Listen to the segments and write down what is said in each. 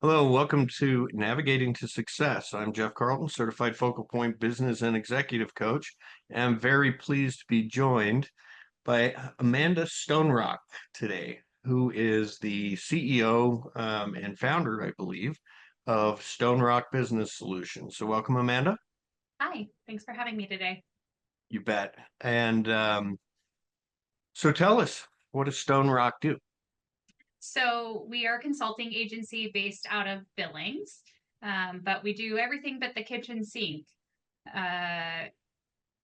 Hello, welcome to Navigating to Success. I'm Jeff Carlton, Certified Focal Point Business and Executive Coach, and I'm very pleased to be joined by Amanda Stonerock today, who is the CEO and founder, I believe, of Stonerock Business Solutions. So welcome, Amanda. Hi, thanks for having me today. You bet. And so tell us, what does Stonerock do? So, we are a consulting agency based out of Billings, but we do everything but the kitchen sink. Uh,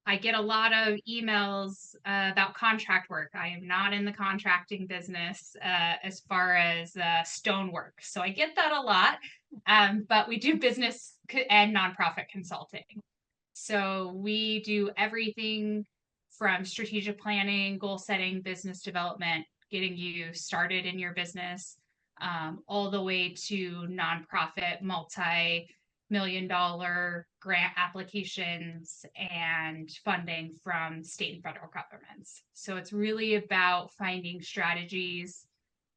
I get a lot of emails about contract work. I am not in the contracting business as far as stonework. So, I get that a lot, but we do business and nonprofit consulting. So, we do everything from strategic planning, goal setting, business development, getting you started in your business, all the way to nonprofit, multi-million-dollar grant applications and funding from state and federal governments. So it's really about finding strategies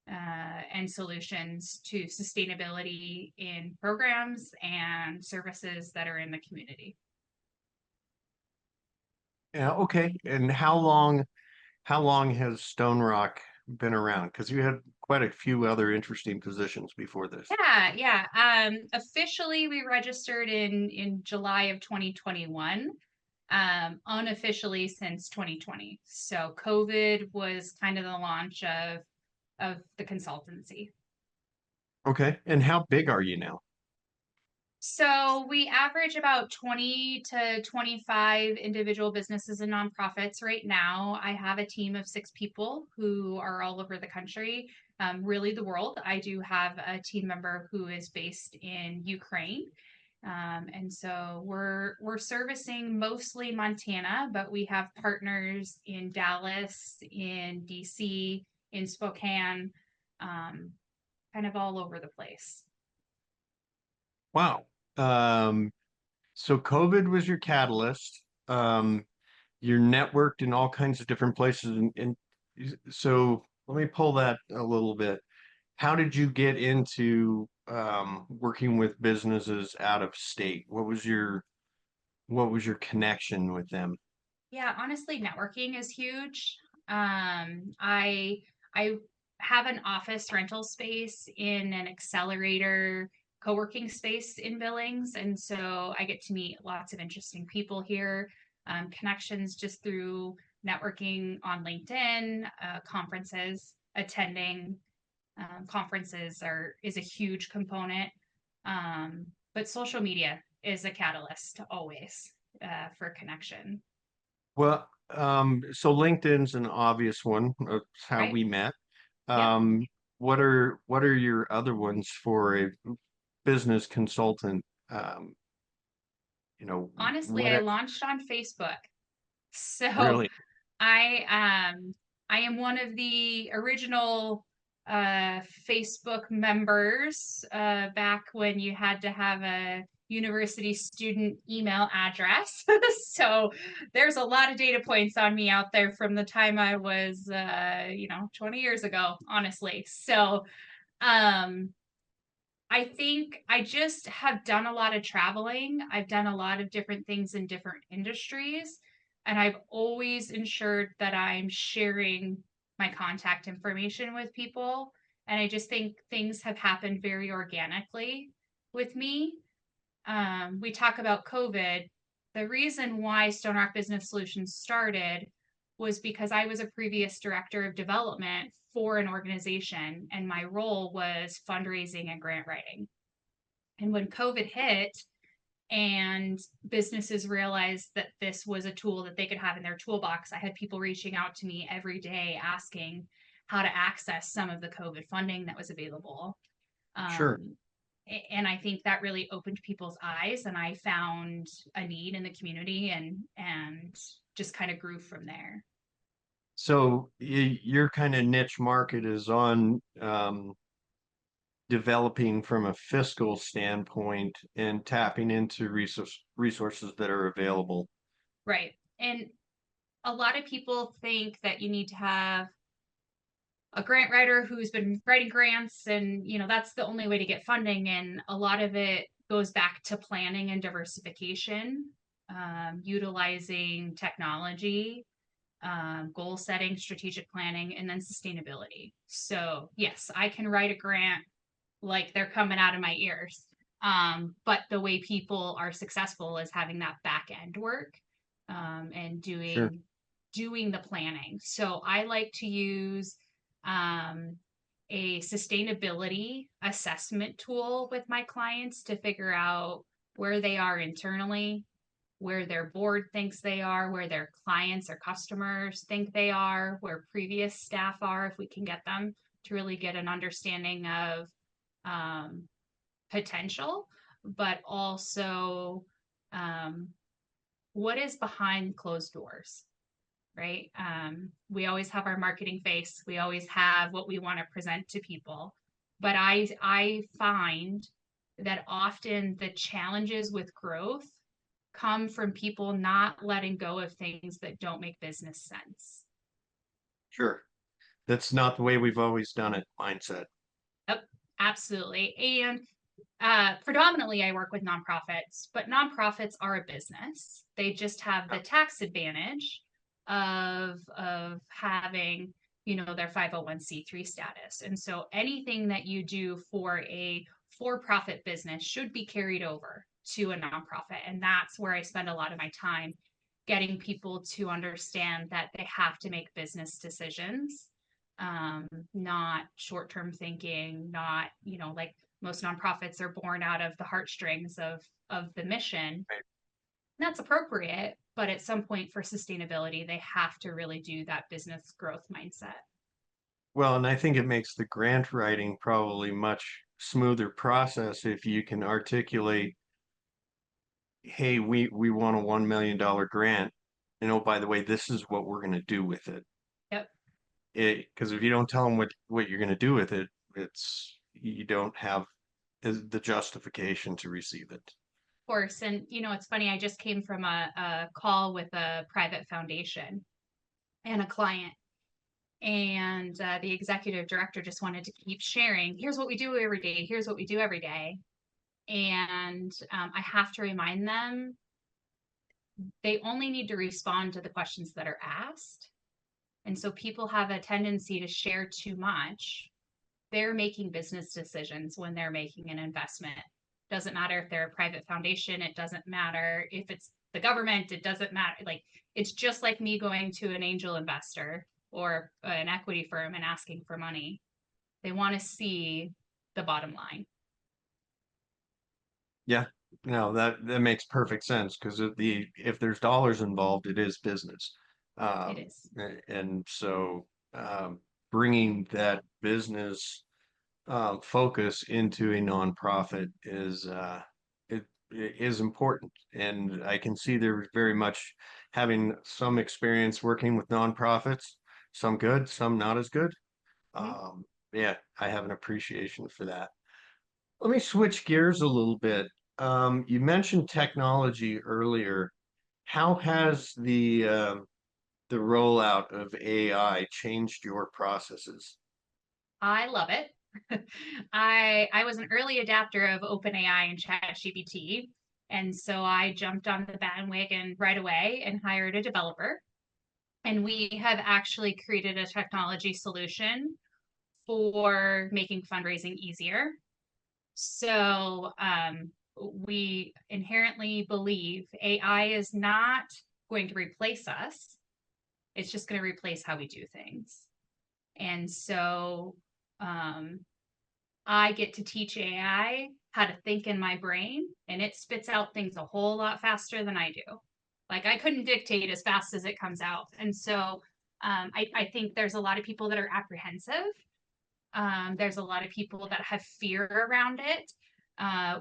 and solutions to sustainability in programs and services that are in the community. Yeah, okay. And how long has Stonerock been around? Because you had quite a few other interesting positions before this. Yeah. Officially, we registered in July of 2021. Unofficially since 2020. So COVID was kind of the launch of the consultancy. Okay. And how big are you now? So we average about 20 to 25 individual businesses and nonprofits right now. I have a team of 6 people who are all over the country, really the world. I do have a team member who is based in Ukraine. And so we're servicing mostly Montana, but we have partners in Dallas, in DC, in Spokane, um, kind of all over the place. Wow. Um, so COVID was your catalyst. You're networked in all kinds of different places. And so let me pull that a little bit. How did you get into working with businesses out of state? What was your connection with them? Yeah, honestly, networking is huge. I have an office rental space in an accelerator co-working space in Billings, and so I get to meet lots of interesting people here. Connections just through networking on LinkedIn, conferences, attending conferences are is a huge component. But social media is a catalyst always for connection, So LinkedIn's an obvious one. That's how right? we met. Yep. Um, what are your other ones for a business consultant? Um, Honestly, what I launched on Facebook. So really? I am one of the original Facebook members back when you had to have a university student email address. So there's a lot of data points on me out there from the time I was 20 years ago, honestly. So um I think I just have done a lot of traveling. I've done a lot of different things in different industries, and I've always ensured that I'm sharing my contact information with people. And I just think things have happened very organically with me. We talk about COVID. The reason why Stonerock Business Solutions started was because I was a previous director of development for an organization, and my role was fundraising and grant writing. And when COVID hit and businesses realized that this was a tool that they could have in their toolbox, I had people reaching out to me every day asking how to access some of the COVID funding that was available. Sure. Um, and I think that really opened people's eyes, and I found a need in the community and just kind of grew from there. So your kind of niche market is on developing from a fiscal standpoint and tapping into resources that are available. Right. And a lot of people think that you need to have a grant writer who's been writing grants, and that's the only way to get funding, and a lot of it goes back to planning and diversification, utilizing technology, goal setting, strategic planning, and then sustainability. So yes, I can write a grant like they're coming out of my ears. But the way people are successful is having that back end work, and Sure. doing the planning. So I like to use um, a sustainability assessment tool with my clients to figure out where they are internally, where their board thinks they are, where their clients or customers think they are, where previous staff are, if we can get them to really get an understanding of um, potential, but also um, what is behind closed doors, right? We always have our marketing face. We always have what we want to present to people. But I find that often the challenges with growth come from people not letting go of things that don't make business sense. Sure. That's not the way we've always done it mindset. Yep, absolutely. And predominantly, I work with nonprofits, but nonprofits are a business. They just have the tax advantage of having their 501(c)(3) status, and so anything that you do for a for-profit business should be carried over to a nonprofit, and that's where I spend a lot of my time getting people to understand that they have to make business decisions, not short-term thinking, not like most nonprofits are born out of the heartstrings of the mission. Right. That's appropriate, but at some point for sustainability, they have to really do that business growth mindset. Well, and I think it makes the grant writing probably much smoother process if you can articulate, hey, we want a $1 million grant. And oh, by the way, this is what we're going to do with it. Yep. Because if you don't tell them what you're going to do with it, you don't have the justification to receive it. Of course. And it's funny, I just came from a call with a private foundation and a client. And the executive director just wanted to keep sharing, here's what we do every day, here's what we do every day. And I have to remind them they only need to respond to the questions that are asked. And so people have a tendency to share too much. They're making business decisions when they're making an investment. Doesn't matter if they're a private foundation, it doesn't matter if it's the government, it doesn't matter. Like, it's just like me going to an angel investor or an equity firm and asking for money. They want to see the bottom line. Yeah, no, that makes perfect sense because if there's dollars involved, it is business. It Um, is. and so bringing that business focus into a nonprofit it is important, and I can see they're very much having some experience working with nonprofits, some good, some not as good. Mhm. Yeah, I have an appreciation for that. Let me switch gears a little bit. You mentioned technology earlier. How has the rollout of AI changed your processes? I love it. I was an early adapter of OpenAI and ChatGPT, and so I jumped on the bandwagon right away and hired a developer. And we have actually created a technology solution for making fundraising easier. So we inherently believe AI is not going to replace us. It's just going to replace how we do things. And so um, I get to teach AI how to think in my brain, and it spits out things a whole lot faster than I do. Like, I couldn't dictate as fast as it comes out. And so I think there's a lot of people that are apprehensive. There's a lot of people that have fear around it.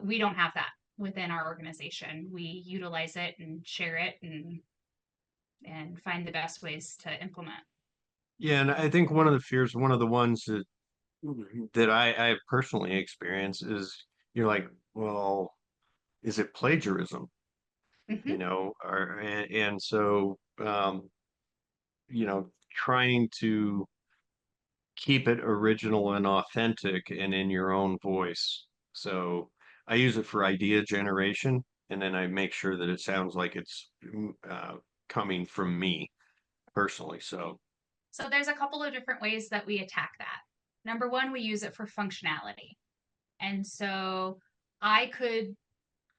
We don't have that within our organization. We utilize it and share it and find the best ways to implement. Yeah, and I think one of the fears, one of the ones that I personally experience is you're like, well, is it plagiarism? Mm-hmm. And so trying to keep it original and authentic and in your own voice. So I use it for idea generation, and then I make sure that it sounds like it's coming from me personally. So, So there's a couple of different ways that we attack that. Number one, we use it for functionality. And so I could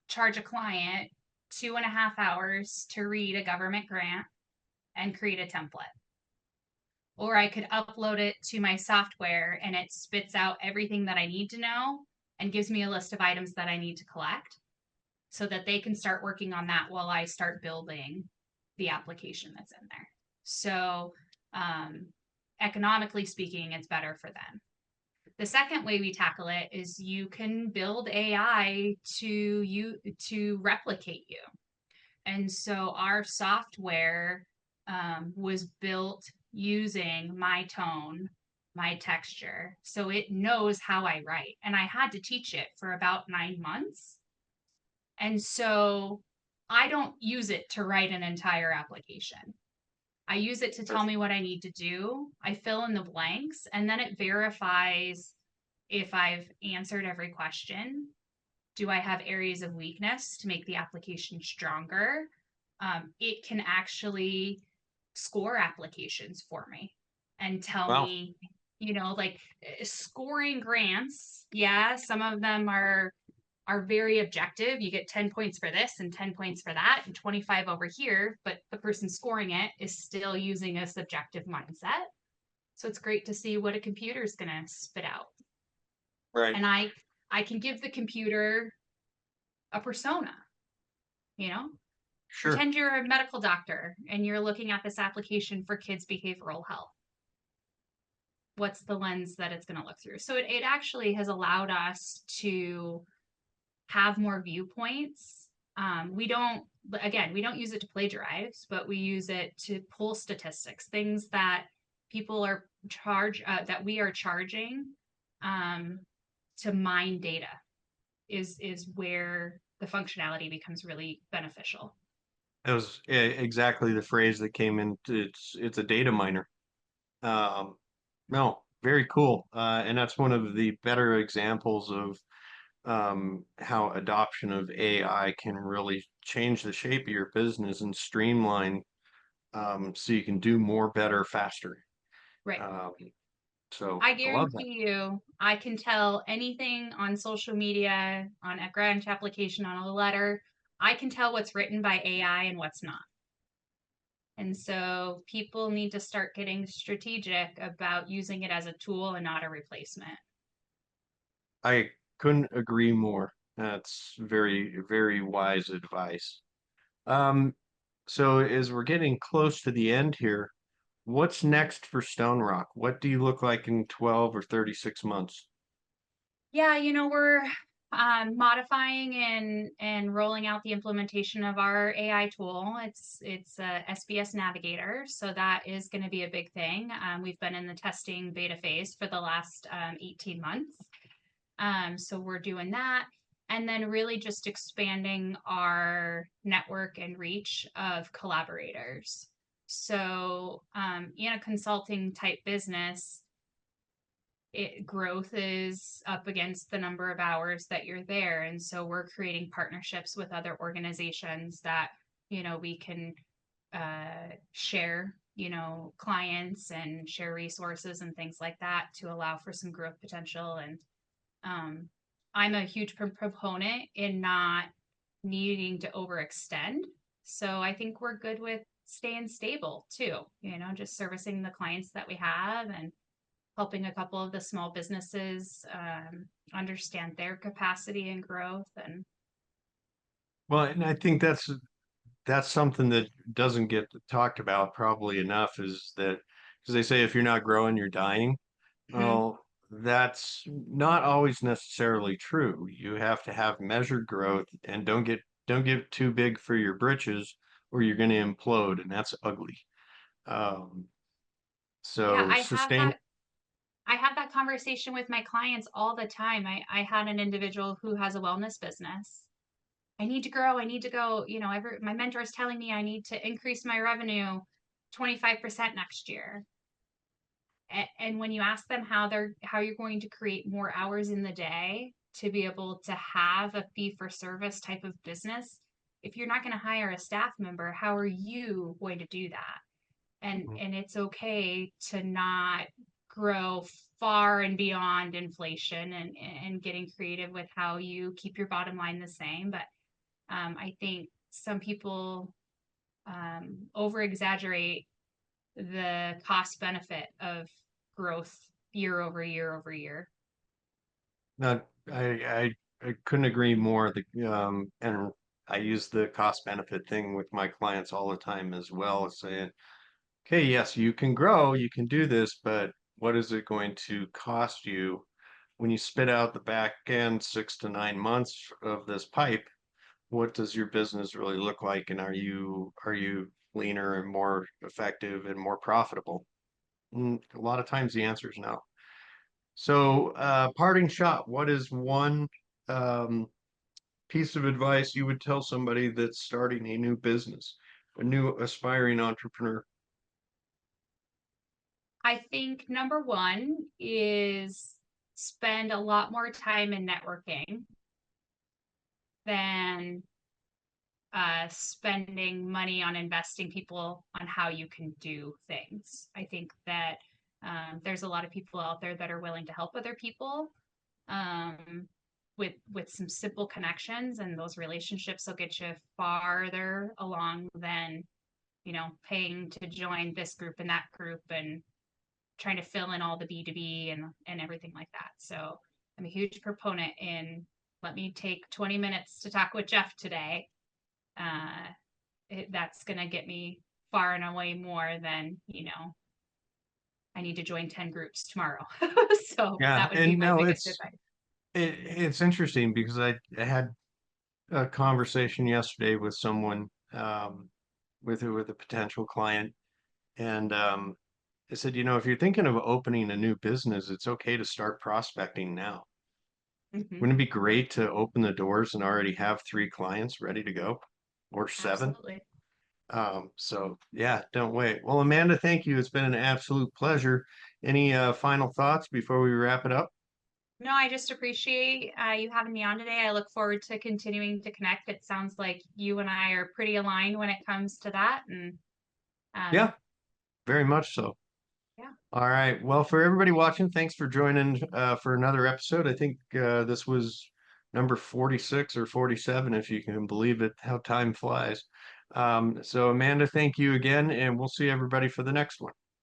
charge a client 2.5 hours to read a government grant and create a template. Or I could upload it to my software and it spits out everything that I need to know and gives me a list of items that I need to collect so that they can start working on that while I start building the application that's in there. So, um, economically speaking, it's better for them. The second way we tackle it is you can build AI to replicate you. And so our software was built using my tone, my texture. So it knows how I write. And I had to teach it for about 9 months. And so I don't use it to write an entire application. I use it to tell me what I need to do. I fill in the blanks and then it verifies if I've answered every question. Do I have areas of weakness to make the application stronger? It can actually score applications for me and tell wow. me, like scoring grants. Yeah, some of them are very objective. You get 10 points for this and 10 points for that and 25 over here, but the person scoring it is still using a subjective mindset. So it's great to see what a computer is going to spit out. Right. And I can give the computer a persona, you know? Sure. Pretend you're a medical doctor and you're looking at this application for kids' behavioral health. What's the lens that it's going to look through? So it actually has allowed us to have more viewpoints. We don't, again, we don't use it to plagiarize, but we use it to pull statistics, things that people are that we are charging um, to mine data is where the functionality becomes really beneficial. That was exactly the phrase that came in. It's a data miner. Um, no, very cool. And that's one of the better examples of how adoption of AI can really change the shape of your business and streamline so you can do more, better, faster. Right. Um, so I I love that. guarantee you, I can tell anything on social media, on a grant application, on a letter. I can tell what's written by AI and what's not. And so people need to start getting strategic about using it as a tool and not a replacement. I couldn't agree more. That's very, very wise advice. Um, so as we're getting close to the end here, what's next for Stonerock? What do you look like in 12 or 36 months? Yeah, we're modifying and rolling out the implementation of our AI tool. It's a SBS Navigator, so that is going to be a big thing. We've been in the testing beta phase for the last 18 months. So we're doing that. And then really just expanding our network and reach of collaborators. So in a consulting type business, growth is up against the number of hours that you're there. And so we're creating partnerships with other organizations that, we can share, clients and share resources and things like that to allow for some growth potential. And I'm a huge proponent in not needing to overextend. So I think we're good with staying stable too, just servicing the clients that we have and helping a couple of the small businesses understand their capacity and growth. And Well, and I think that's something that doesn't get talked about probably enough is that because they say if you're not growing, you're dying. mhm. Well, that's not always necessarily true. You have to have measured growth and don't get too big for your britches or you're going to implode, and that's ugly. Um, Yeah, so sustain. I have that conversation with my clients all the time. I had an individual who has a wellness business. I need to grow. I need to go, my mentor is telling me I need to increase my revenue 25% next year. And when you ask them how you're going to create more hours in the day to be able to have a fee for service type of business, if you're not going to hire a staff member, how are you going to do that? And it's okay to not grow far and beyond inflation, and getting creative with how you keep your bottom line the same. But I think some people over exaggerate the cost benefit of growth year over year over year. Not, I couldn't agree more. And I use the cost benefit thing with my clients all the time as well, saying, okay, yes, you can grow, you can do this, but what is it going to cost you when you spit out the back end 6 to 9 months of this pipe? What does your business really look like? And are you leaner and more effective and more profitable? And a lot of times the answer is no. So, parting shot, what is one um, piece of advice you would tell somebody that's starting a new business, a new aspiring entrepreneur? I think number one is spend a lot more time in networking than spending money on investing people on how you can do things. I think that there's a lot of people out there that are willing to help other people um, with some simple connections, and those relationships will get you farther along than paying to join this group and that group and trying to fill in all the B2B and everything like that. So I'm a huge proponent in let me take 20 minutes to talk with Jeff today. Uh, that's going to get me far and away more than, I need to join 10 groups tomorrow. So Yeah, that would be and my no, biggest advice. it's interesting because I had a conversation yesterday with someone with a potential client, and I said, if you're thinking of opening a new business, it's okay to start prospecting now. Mm-hmm. Wouldn't it be great to open the doors and already have 3 clients ready to go, or 7? Absolutely. So yeah, don't wait. Well, Amanda, thank you. It's been an absolute pleasure. Any final thoughts before we wrap it up? No, I just appreciate you having me on today. I look forward to continuing to connect. It sounds like you and I are pretty aligned when it comes to that. And Yeah, um, very much so. yeah, All right. Well, for everybody watching, thanks for joining for another episode. I think this was number 46 or 47, if you can believe it, how time flies. So Amanda, thank you again, and we'll see everybody for the next one.